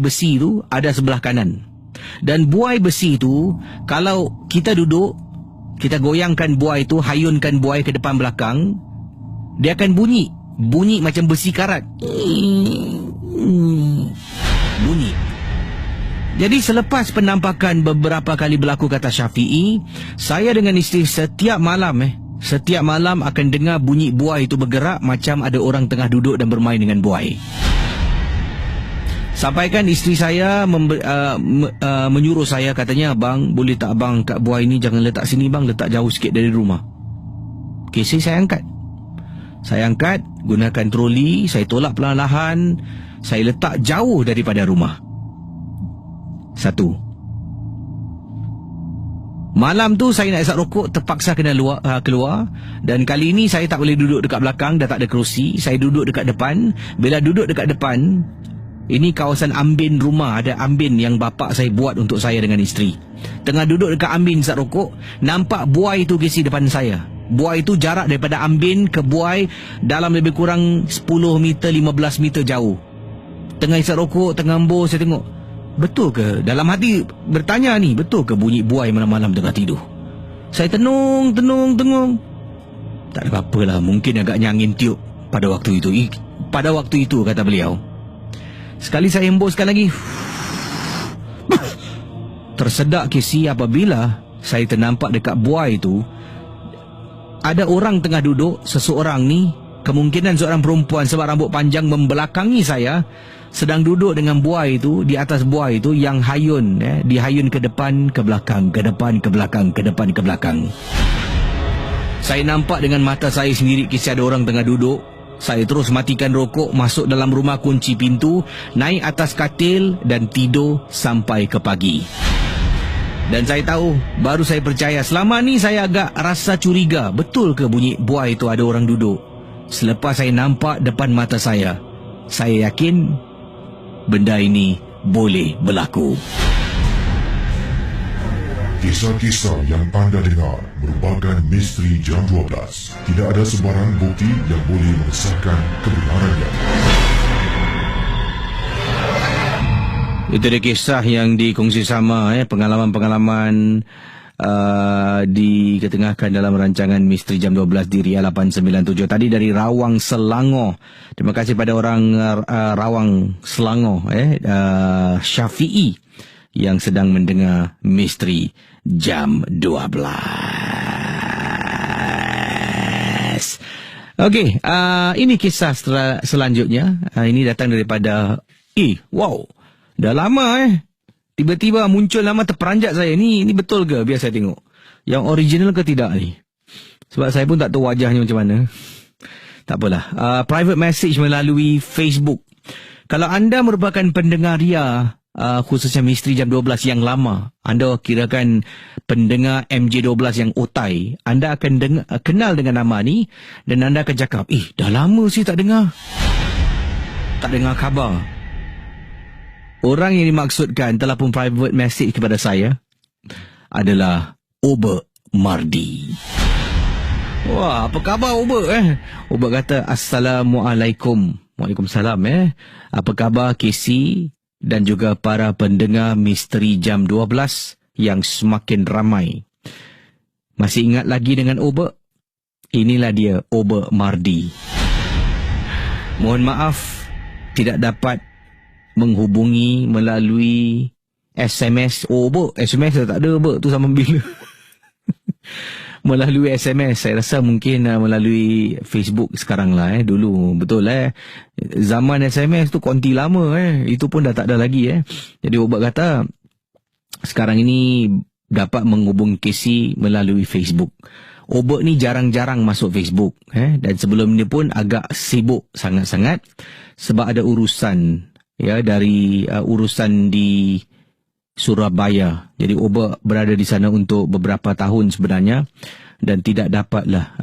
besi tu ada sebelah kanan. Dan buai besi tu, kalau kita duduk, kita goyangkan buai tu, hayunkan buai ke depan belakang, dia akan bunyi macam besi karat. Bunyi. Jadi selepas penampakan beberapa kali berlaku, kata Syafi'i, saya dengan isteri setiap malam akan dengar bunyi buai itu bergerak macam ada orang tengah duduk dan bermain dengan buai. Sampaikan isteri saya menyuruh saya, katanya, abang, boleh tak abang kat buai ni jangan letak sini bang, letak jauh sikit dari rumah. Kisah saya angkat, gunakan troli, saya tolak perlahan-lahan, saya letak jauh daripada rumah. 1. Malam tu saya nak isap rokok, terpaksa kena keluar. Dan kali ini saya tak boleh duduk dekat belakang, dah tak ada kerusi. Saya duduk dekat depan. Bila duduk dekat depan, ini kawasan ambin rumah, ada ambin yang bapak saya buat untuk saya dengan isteri. Tengah duduk dekat ambin isap rokok, nampak buai tu kisi depan saya. Buai tu jarak daripada ambin ke buai dalam lebih kurang 10 meter, 15 meter jauh. Tengah isap rokok, tengah embus, saya tengok, betul ke? Dalam hati bertanya ni, betul ke bunyi buai malam-malam tengah tidur? Saya tenung. Tak ada apa-apa lah, mungkin agaknya angin tiup pada waktu itu. Pada waktu itu, kata beliau, Sekali saya hembuskan lagi. Tersedak Casey apabila saya ternampak dekat buai itu ada orang tengah duduk. Seseorang ni, kemungkinan seorang perempuan sebab rambut panjang, membelakangi saya, sedang duduk dengan buai itu, di atas buai itu yang hayun, dihayun ke depan, ke belakang, ke depan, ke belakang, ke depan, ke belakang. Saya nampak dengan mata saya sendiri kisah ada orang tengah duduk. Saya terus matikan rokok, masuk dalam rumah, kunci pintu, naik atas katil dan tidur sampai ke pagi. Dan saya tahu, baru saya percaya, selama ni saya agak rasa curiga, betul ke bunyi buai itu ada orang duduk? Selepas saya nampak depan mata saya yakin benda ini boleh berlaku. Kisah-kisah yang anda dengar merupakan misteri jam 12. Tidak ada sebarang bukti yang boleh mengesahkan kebenarannya. Itu dia kisah yang dikongsi sama, pengalaman-pengalaman diketengahkan dalam rancangan Misteri Jam 12 di Ria 897. Tadi dari Rawang, Selangor. Terima kasih pada orang Rawang, Selangor, Syafi'i yang sedang mendengar Misteri Jam 12. Okey, ini kisah selanjutnya. Ini datang daripada wow. Dah lama tiba-tiba muncul nama terperanjat saya. Ni betul ke? Biar saya tengok yang original ke tidak ni. Sebab saya pun tak tahu wajahnya macam mana. Tak apalah. Private message melalui Facebook. Kalau anda merupakan pendengar Ria, khususnya Misteri Jam 12 yang lama, anda kirakan pendengar MJ12 yang otai, anda akan kenal dengan nama ni dan anda akan cakap, dah lama sih tak dengar khabar. Orang yang dimaksudkan telah pun private message kepada saya adalah Ober Mardi. Wah, apa khabar Ober? Ober kata, Assalamualaikum. Waalaikumsalam. Apa khabar Casey dan juga para pendengar Misteri Jam 12 yang semakin ramai? Masih ingat lagi dengan Ober? Inilah dia, Ober Mardi. Mohon maaf, tidak dapat menghubungi melalui SMS. SMS tak ada, tu sama bila. Melalui SMS, saya rasa mungkin melalui Facebook sekarang lah. Dulu, betul zaman SMS tu konti lama itu pun dah tak ada lagi Jadi Obat kata, sekarang ini dapat menghubungi Casey melalui Facebook. Obat ni jarang-jarang masuk Facebook dan sebelum ni pun agak sibuk sangat-sangat sebab ada urusan dari urusan di Surabaya. Jadi Oba berada di sana untuk beberapa tahun sebenarnya dan tidak dapatlah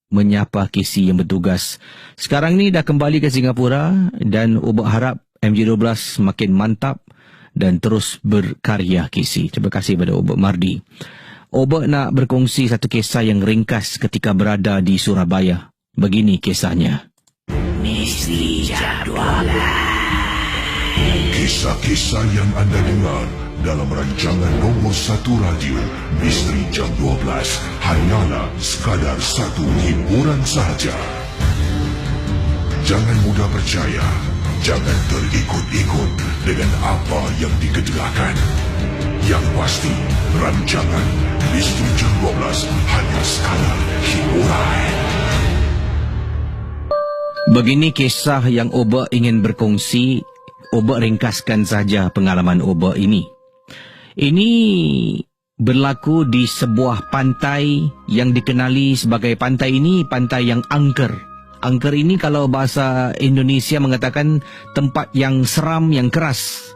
menyapa Casey yang bertugas. Sekarang ni dah kembali ke Singapura dan Oba harap MJ12 makin mantap dan terus berkarya Casey. Terima kasih kepada Oba Mardi. Oba nak berkongsi satu kisah yang ringkas ketika berada di Surabaya. Begini kisahnya. Misteri Jam 12. Kisah-kisah yang anda dengar dalam rancangan nombor 1 radio Misteri Jam 12 hanyalah sekadar satu hiburan sahaja. Jangan mudah percaya, jangan terikut-ikut dengan apa yang diketengahkan. Yang pasti, rancangan Misteri Jam 12 hanya sekadar hiburan. Begini kisah yang Oba ingin berkongsi. Oba ringkaskan saja pengalaman Oba ini. Ini berlaku di sebuah pantai yang dikenali sebagai pantai ini pantai yang angker. Angker ini kalau bahasa Indonesia mengatakan tempat yang seram, yang keras.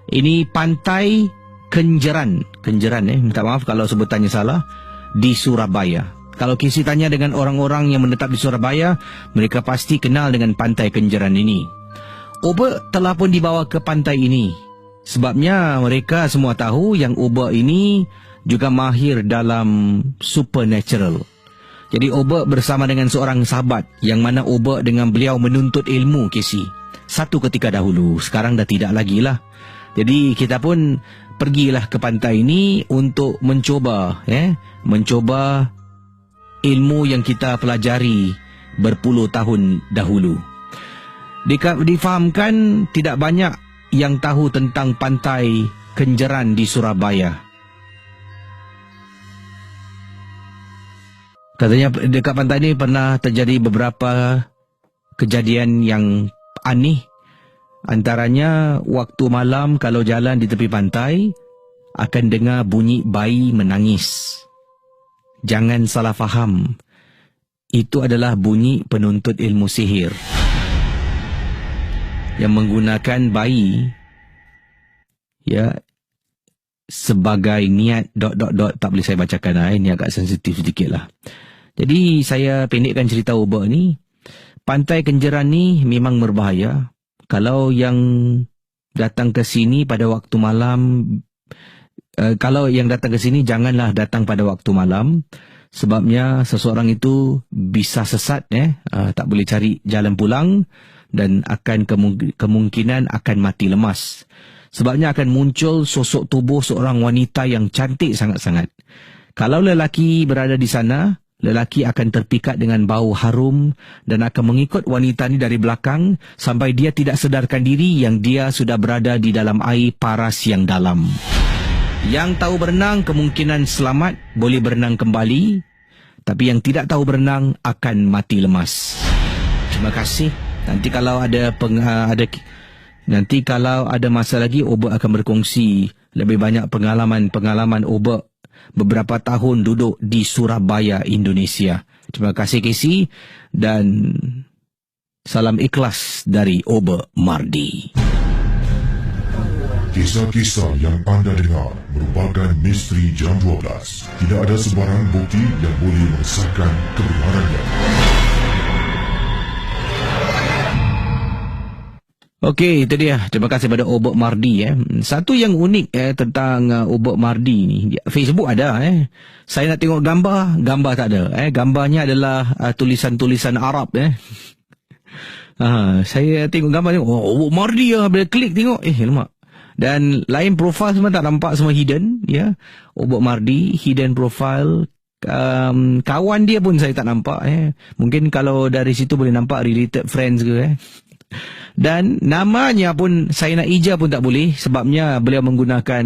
Ini pantai Kenjeran. Minta maaf kalau sebutannya salah. Di Surabaya. Kalau Casey tanya dengan orang-orang yang menetap di Surabaya, mereka pasti kenal dengan pantai Kenjeran ini. Oba telah pun dibawa ke pantai ini. Sebabnya mereka semua tahu yang Oba ini juga mahir dalam supernatural. Jadi Oba bersama dengan seorang sahabat yang mana Oba dengan beliau menuntut ilmu Casey. Satu ketika dahulu, sekarang dah tidak lagi lah. Jadi kita pun pergilah ke pantai ini untuk mencoba ilmu yang kita pelajari berpuluh tahun dahulu. Difahamkan tidak banyak yang tahu tentang Pantai Kenjeran di Surabaya. Katanya dekat pantai ini pernah terjadi beberapa kejadian yang aneh. Antaranya waktu malam kalau jalan di tepi pantai akan dengar bunyi bayi menangis. Jangan salah faham. Itu adalah bunyi penuntut ilmu sihir yang menggunakan bayi sebagai niat ... tak boleh saya bacakan ini agak sensitif sedikit lah. Jadi saya pendekkan cerita Obak ni. Pantai Kenjeran ni memang berbahaya. Kalau yang datang ke sini pada waktu malam, kalau yang datang ke sini janganlah datang pada waktu malam. Sebabnya seseorang itu bisa sesat, tak boleh cari jalan pulang dan akan kemungkinan akan mati lemas. Sebabnya akan muncul sosok tubuh seorang wanita yang cantik sangat-sangat. Kalau lelaki berada di sana, lelaki akan terpikat dengan bau harum dan akan mengikut wanita ni dari belakang sampai dia tidak sedarkan diri yang dia sudah berada di dalam air paras yang dalam. Yang tahu berenang kemungkinan selamat, boleh berenang kembali. Tapi yang tidak tahu berenang akan mati lemas. Terima kasih. Nanti kalau ada masa lagi, Obak akan berkongsi lebih banyak pengalaman Obak beberapa tahun duduk di Surabaya, Indonesia. Terima kasih Casey dan salam ikhlas dari Obak Mardi. Kisah-kisah yang anda dengar merupakan misteri jam 12. Tidak ada sebarang bukti yang boleh mengesahkan kebenarannya. Okey, itu dia. Terima kasih pada Obak Mardi. Satu yang unik tentang Obak Mardi ni, Facebook ada. Saya nak tengok gambar tak ada. Gambarnya adalah tulisan-tulisan Arab. Saya tengok gambar ni, Obak Mardi lah. Bila klik tengok, lemak. Dan lain profil semua tak nampak, semua hidden. Obak Mardi, hidden profile. Kawan dia pun saya tak nampak. Mungkin kalau dari situ boleh nampak related friends ke. Dan namanya pun saya nak ija pun tak boleh, sebabnya beliau menggunakan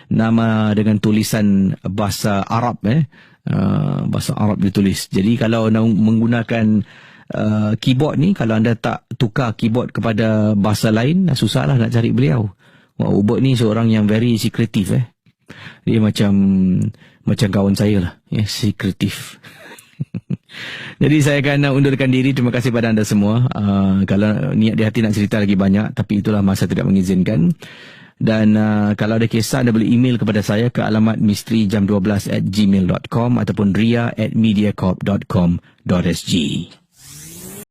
nama dengan tulisan bahasa Arab. Bahasa Arab ditulis. Jadi kalau nak menggunakan keyboard ni, kalau anda tak tukar keyboard kepada bahasa lain, susahlah nak cari beliau. Obak ni seorang yang very secretive. Dia macam kawan saya lah, secretive. Jadi saya akan undurkan diri. Terima kasih pada anda semua. Kalau niat di hati nak cerita lagi banyak, tapi itulah masa tidak mengizinkan. Dan kalau ada kisah, anda boleh email kepada saya ke alamat misterijam12@gmail.com ataupun ria@mediacorp.com.sg.